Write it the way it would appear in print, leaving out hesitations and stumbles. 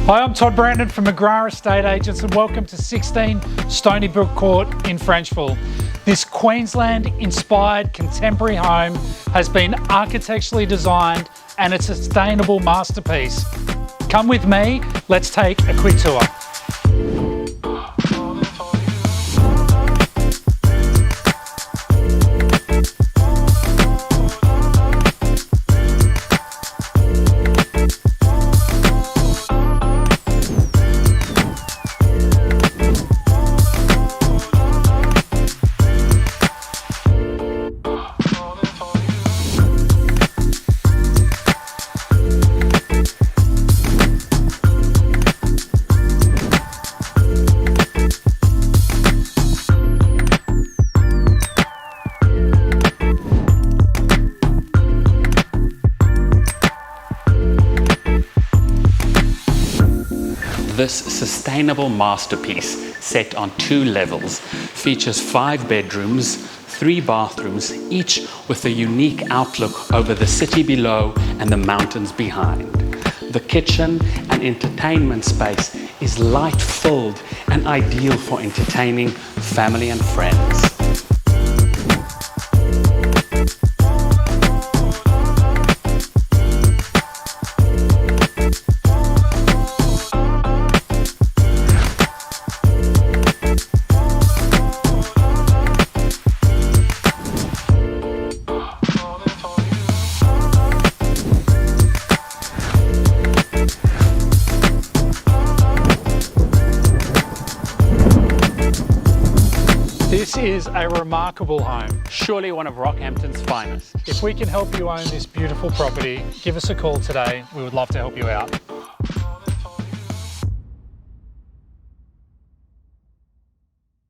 Hi, I'm Todd Brandon from McGrath Estate Agents and welcome to 16 Stoneybrook Court in Frenchville. This Queensland-inspired contemporary home has been architecturally designed and a sustainable masterpiece. Come with me, let's take a quick tour. This sustainable masterpiece, set on 2 levels, features 5 bedrooms, 3 bathrooms, each with a unique outlook over the city below and the mountains behind. The kitchen and entertainment space is light-filled and ideal for entertaining family and friends. This is a remarkable home. Surely one of Rockhampton's finest. If we can help you own this beautiful property, give us a call today. We would love to help you out.